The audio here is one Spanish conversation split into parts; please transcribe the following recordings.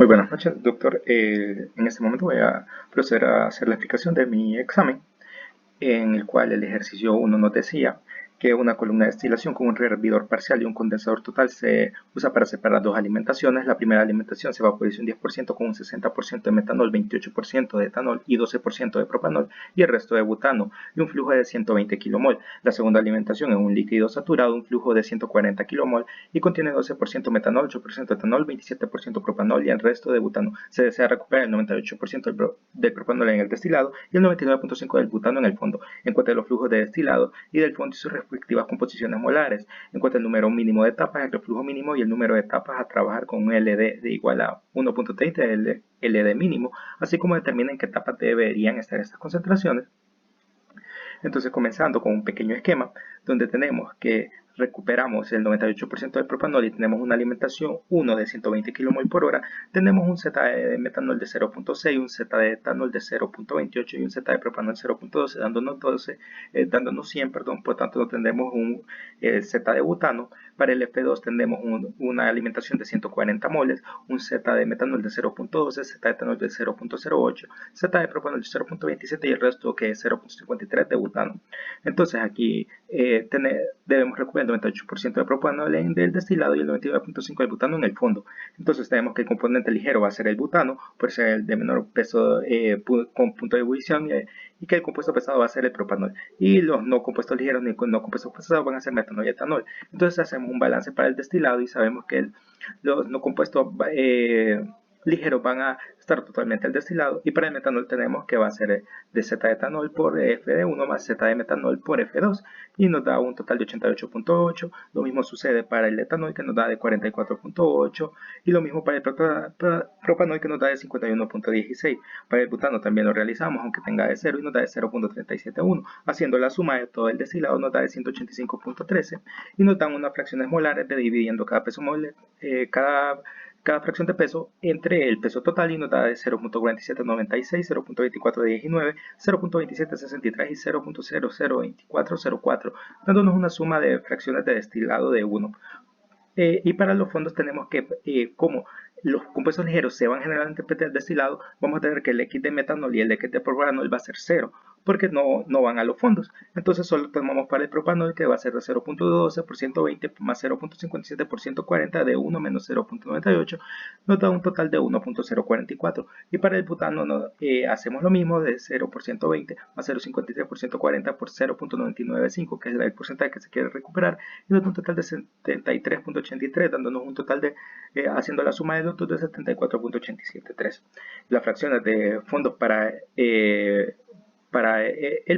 Muy buenas noches, doctor. En este momento voy a proceder a hacer la explicación de mi examen, en el cual el ejercicio 1 nos decía que una columna de destilación con un hervidor parcial y un condensador total se usa para separar dos alimentaciones. La primera alimentación se vaporiza un 10% con un 60% de metanol, 28% de etanol y 12% de propanol y el resto de butano y un flujo de 120 kmol. La segunda alimentación es un líquido saturado, un flujo de 140 kmol y contiene 12% metanol, 8% etanol, 27% propanol y el resto de butano. Se desea recuperar el 98% del propanol en el destilado y el 99.5% del butano en el fondo. En cuanto a los flujos de destilado y del fondo y sus respectivas composiciones molares, en cuanto al número mínimo de etapas, el reflujo mínimo y el número de etapas a trabajar con un LD de igual a 1.30 LD mínimo, así como determina en qué etapas deberían estar estas concentraciones. Entonces, comenzando con un pequeño esquema donde tenemos que recuperamos el 98% del propanol y tenemos una alimentación 1 de 120 kmol por hora, tenemos un Z de metanol de 0.6, un Z de etanol de 0.28 y un Z de propanol 0.12, dándonos 100, por tanto tendremos un Z de butano. Para el F2 tendremos una alimentación de 140 moles, un Z de metanol de 0.12, Z de etanol de 0.08, Z de propanol de 0.27 y el resto que es 0.53 de butano. Entonces aquí debemos recuperar el 98% de propanol del destilado y el 99.5% del butano en el fondo. Entonces tenemos que el componente ligero va a ser el butano, por ser el de menor peso con punto de ebullición, y que el compuesto pesado va a ser el propanol. Y los no compuestos ligeros ni no compuestos pesados van a ser metanol y etanol. Entonces hacemos un balance para el destilado y sabemos que los no compuestos ligeros van a estar totalmente al destilado, y para el metanol tenemos que va a ser de Z de etanol por F de 1 más Z de metanol por F2 y nos da un total de 88.8. Lo mismo sucede para el etanol, que nos da de 44.8, y lo mismo para el propanol, que nos da de 51.16. Para el butano también lo realizamos, aunque tenga de 0, y nos da de 0.371. Haciendo la suma de todo el destilado nos da de 185.13 y nos dan unas fracciones molares de dividiendo cada peso mole, cada fracción de peso entre el peso total, y nos da de 0.4796, 0.2419, 0.2763 y 0.002404, dándonos una suma de fracciones de destilado de 1. Y para los fondos tenemos que, como los compuestos ligeros se van generalmente al destilado, vamos a tener que el X de metanol y el X de propanol va a ser 0, porque no van a los fondos. Entonces solo tomamos para el propanol, que va a ser de 0.12 por 120 más 0.57 por 140 de 1 menos 0.98, nos da un total de 1.044. Y para el butano hacemos lo mismo, de 0 por 120 más 0.53 por 140 por 0.995, que es el porcentaje que se quiere recuperar, y nos da un total de 73.83, dándonos un total de, haciendo la suma de los dos, de 74.873. Las fracciones de fondos para el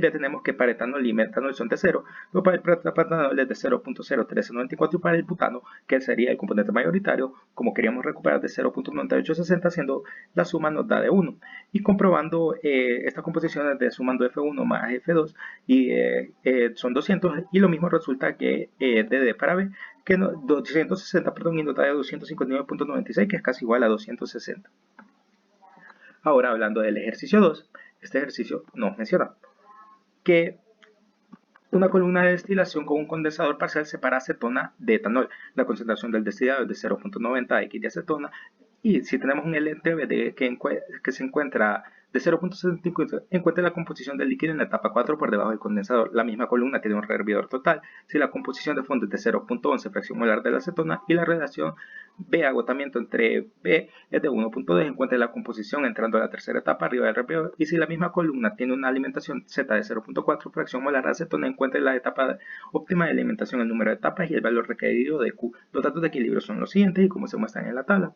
B tenemos que para etanol y metanol son de 0, pero para el propanol es de 0.01394, y para el butano, que sería el componente mayoritario, como queríamos recuperar, de 0.9860, haciendo la suma nos da de 1. Y comprobando estas composiciones de sumando F1 más F2, y son 200, y lo mismo resulta que de D para B, que 260, perdón, y nos da de 259.96, que es casi igual a 260. Ahora, hablando del ejercicio 2, este ejercicio nos menciona que una columna de destilación con un condensador parcial separa acetona de etanol. La concentración del destilado es de 0.90 x de acetona, y si tenemos un LNTB que se encuentra de 0.65, encuentra la composición del líquido en la etapa 4 por debajo del condensador. La misma columna tiene un rehervidor total si la composición de fondo es de 0.11 fracción molar de la acetona, y la relación B agotamiento entre B es de 1.2, encuentra la composición entrando a la tercera etapa arriba del rehervidor. Y si la misma columna tiene una alimentación Z de 0.4 fracción molar de acetona, encuentra la etapa óptima de alimentación, el número de etapas y el valor requerido de Q. Los datos de equilibrio son los siguientes y como se muestran en la tabla.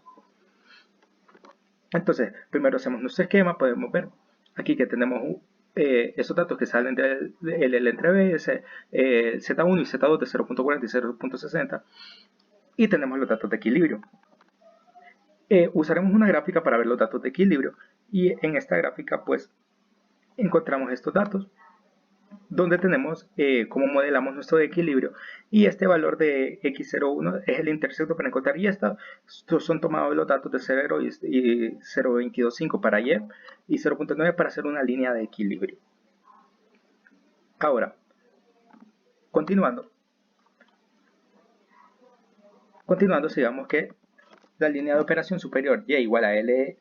Entonces, primero hacemos nuestro esquema. Podemos ver aquí que tenemos esos datos que salen del entre B, Z1 y Z2 de 0.40 y 0.60, y tenemos los datos de equilibrio. Usaremos una gráfica para ver los datos de equilibrio, y en esta gráfica pues encontramos estos datos, donde tenemos cómo modelamos nuestro equilibrio, y este valor de x01 es el intercepto para encontrar, y estos son tomados los datos de 0 y 0.225 para y 0.9 para hacer una línea de equilibrio. Ahora, continuando, sigamos que la línea de operación superior y igual a LB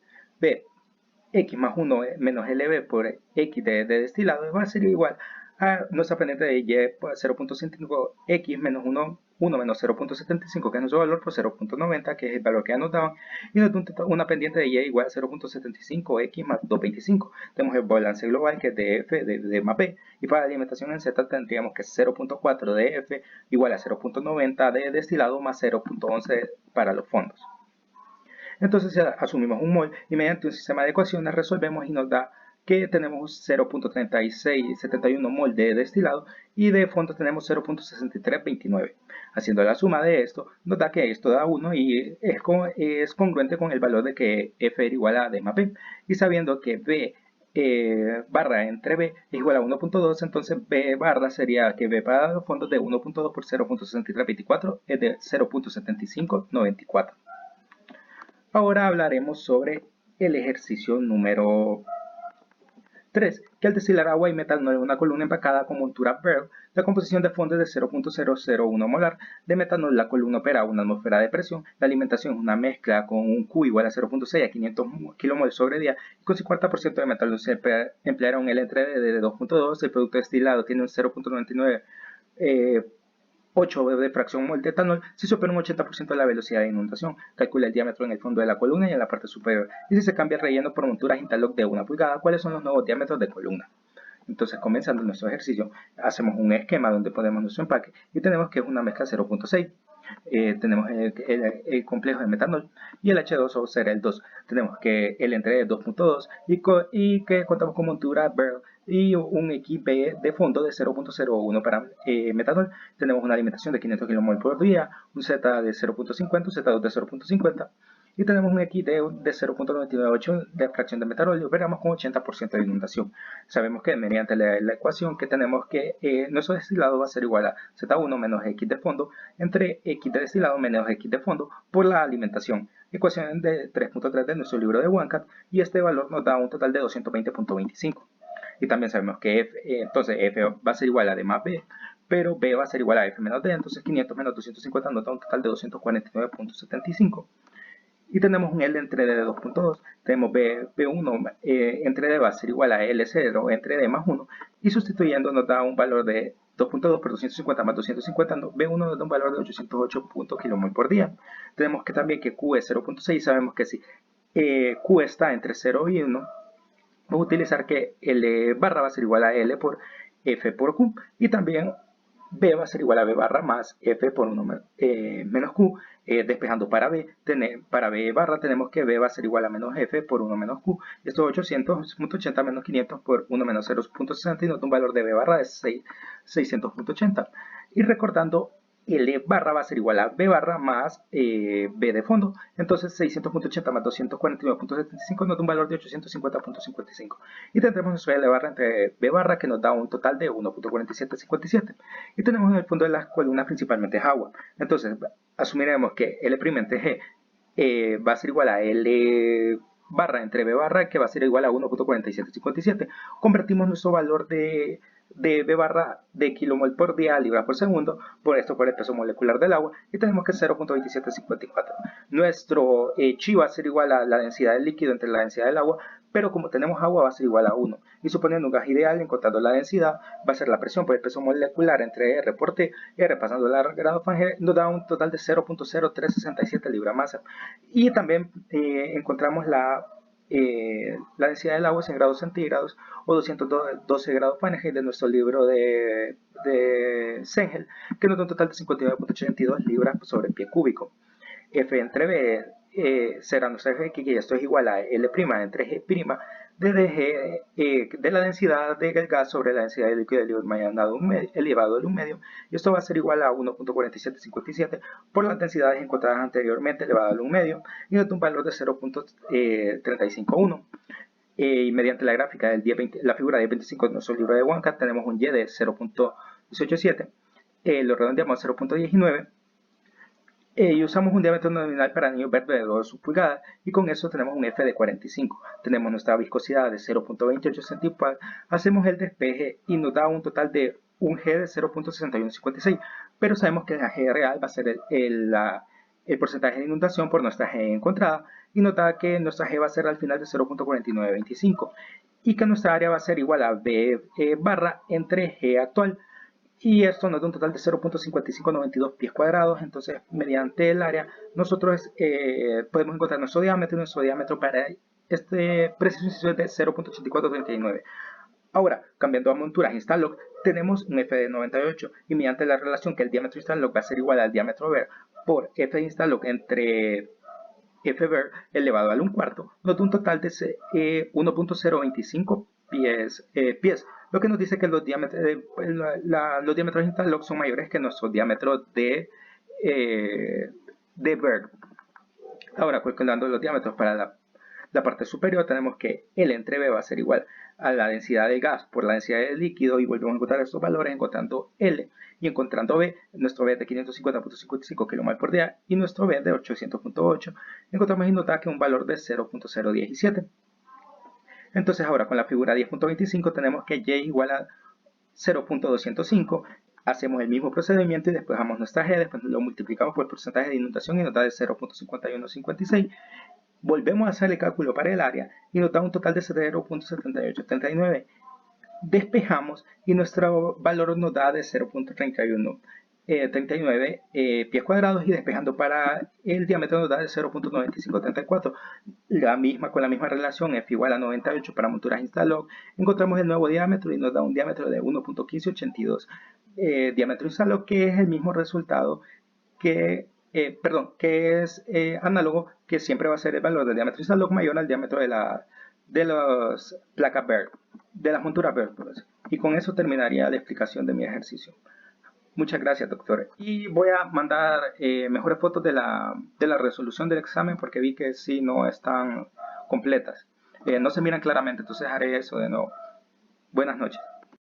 x más 1 menos LB por x de destilado va a ser igual a nuestra pendiente de y 0.65 x menos 1 menos 0.75, que es nuestro valor, por 0.90, que es el valor que ya nos daban, y nos da una pendiente de y igual a 0.75 x más 2.25. Tenemos el balance global, que es de F de más B, y para la alimentación en Z tendríamos que 0.4 de F igual a 0.90 de destilado más 0.11 para los fondos. Entonces asumimos un mol y mediante un sistema de ecuaciones resolvemos y nos da que tenemos 0.3671 mol de destilado y de fondo tenemos 0.6329. Haciendo la suma de esto nos da que esto da 1 y es congruente con el valor de que F era igual a D más B. Y sabiendo que B barra entre B es igual a 1.2, entonces B barra sería que B para los fondos de 1.2 por 0.6324 es de 0.7594. Ahora hablaremos sobre el ejercicio número 3, que al destilar agua y metanol en una columna empacada con montura Berle, la composición de fondo es de 0.001 molar de metanol. La columna opera a una atmósfera de presión. La alimentación es una mezcla con un Q igual a 0.6 a 500 kmol sobre día, y con 50% de metanol se empleará un L entre D de 2.2. El producto destilado tiene un 0.99 8 de fracción mol de etanol si supera un 80% de la velocidad de inundación. Calcula el diámetro en el fondo de la columna y en la parte superior. Y si se cambia el relleno por monturas interlock de 1 pulgada, ¿cuáles son los nuevos diámetros de columna? Entonces, comenzando nuestro ejercicio, hacemos un esquema donde ponemos nuestro empaque y tenemos que es una mezcla 0.6. Tenemos el complejo de metanol y el H2O será el 2. Tenemos que el entre es 2.2 y que contamos con montura Berle y un XB de fondo de 0.01 para metanol. Tenemos una alimentación de 500 kmol por día, un Z de 0.50, un Z2 de 0.50 y tenemos un X de 0.998 de fracción de metanol y operamos con 80% de inundación. Sabemos que mediante la ecuación que tenemos que nuestro destilado va a ser igual a Z1 menos X de fondo entre X de destilado menos X de fondo por la alimentación. Ecuación de 3.3 de nuestro libro de OneCat, y este valor nos da un total de 220.25. Y también sabemos que entonces F va a ser igual a D más B, pero B va a ser igual a F menos D, entonces 500 menos 250 nos da un total de 249.75. Y tenemos un L entre D de 2.2, tenemos B1 entre D va a ser igual a L0 entre D más 1, y sustituyendo nos da un valor de 2.2 por 250 más 250, B1 nos da un valor de 808 kmol por día. Tenemos que también que Q es 0.6, sabemos que si Q está entre 0 y 1, vamos a utilizar que L barra va a ser igual a L por F por Q, y también B va a ser igual a B barra más F por 1 menos Q. Despejando para B barra tenemos que B va a ser igual a menos F por 1 menos Q. Esto es 800.80 menos 500 por 1 menos 0.60 y nos da un valor de B barra de 600.80. Y recordando, L barra va a ser igual a B barra más B de fondo. Entonces 600.80 más 249.75 nos da un valor de 850.55. Y tendremos nuestra L barra entre B barra, que nos da un total de 1.4757. Y tenemos en el fondo de las columnas principalmente agua. Entonces asumiremos que L' entre G va a ser igual a L barra entre B barra, que va a ser igual a 1.4757. Convertimos nuestro valor de B barra de kilomol por día a libras por segundo, por esto por el peso molecular del agua, y tenemos que 0.2754. Nuestro chi va a ser igual a la densidad del líquido entre la densidad del agua, pero como tenemos agua va a ser igual a 1. Y suponiendo un gas ideal, encontrando la densidad, va a ser la presión por el peso molecular entre R por T, R pasando la grado Fahrenheit, nos da un total de 0.0367 libra masa. Y también encontramos la densidad del agua es en grados centígrados o 212 grados Fahrenheit de nuestro libro de Sengel, que nos da un total de 59.82 libras sobre pie cúbico. F entre B será nuestra F, que esto es igual a L' entre G' de la densidad del gas sobre la densidad del líquido elevado al 1 medio, y esto va a ser igual a 1.4757 por las densidades encontradas anteriormente elevado al 1 medio, y nos da un valor de 0.351. Y mediante la gráfica del día 20, la figura de 25 de nuestro libro de OneCat, tenemos un Y de 0.187, lo redondeamos a 0.19, y usamos un diámetro nominal para anillo verde de 2 pulgadas, y con eso tenemos un F de 45. Tenemos nuestra viscosidad de 0.28 centipal, hacemos el despeje y nos da un total de un G de 0.6156, pero sabemos que la G real va a ser el porcentaje de inundación por nuestra G encontrada y nos da que nuestra G va a ser al final de 0.4925 y que nuestra área va a ser igual a B barra entre G actual. Y esto nos da un total de 0.5592 pies cuadrados. Entonces, mediante el área, nosotros podemos encontrar nuestro diámetro, y nuestro diámetro para este preciso es de 0.8439. Ahora, cambiando a monturas Instalog, tenemos un F de 98 y mediante la relación que el diámetro Instalog va a ser igual al diámetro ver por F de Instalog entre F ver elevado al 1/4, nos da un total de 1.025 pies, lo que nos dice que los diámetros de Instalog son mayores que nuestros diámetros de ver. Ahora, calculando los diámetros para la parte superior, tenemos que L entre B va a ser igual a la densidad de gas por la densidad del líquido, y volvemos a encontrar estos valores encontrando L y encontrando B. Nuestro B es de 550.55 kmol por día y nuestro B es de 800.8. Encontramos y nota que un valor de 0.017. Entonces ahora con la figura 10.25 tenemos que Y igual a 0.205. Hacemos el mismo procedimiento y despejamos nuestra G, después lo multiplicamos por el porcentaje de inundación y nos da de 0.5156. Volvemos a hacer el cálculo para el área y nos da un total de 0.7839. Despejamos y nuestro valor nos da de 0.3139 pies cuadrados, y despejando para el diámetro nos da de 0.9534. Con la misma relación, F igual a 98 para monturas Instalog, encontramos el nuevo diámetro y nos da un diámetro de 1.1582. Diámetro Instalog, que es el mismo resultado que es análogo, que siempre va a ser el valor del diámetro Instalog mayor al diámetro de las placas BERT, de las monturas BERT. Y con eso terminaría la explicación de mi ejercicio. Muchas gracias, doctor. Y voy a mandar mejores fotos de la resolución del examen, porque vi que sí no están completas. No se miran claramente, entonces haré eso de nuevo. Buenas noches.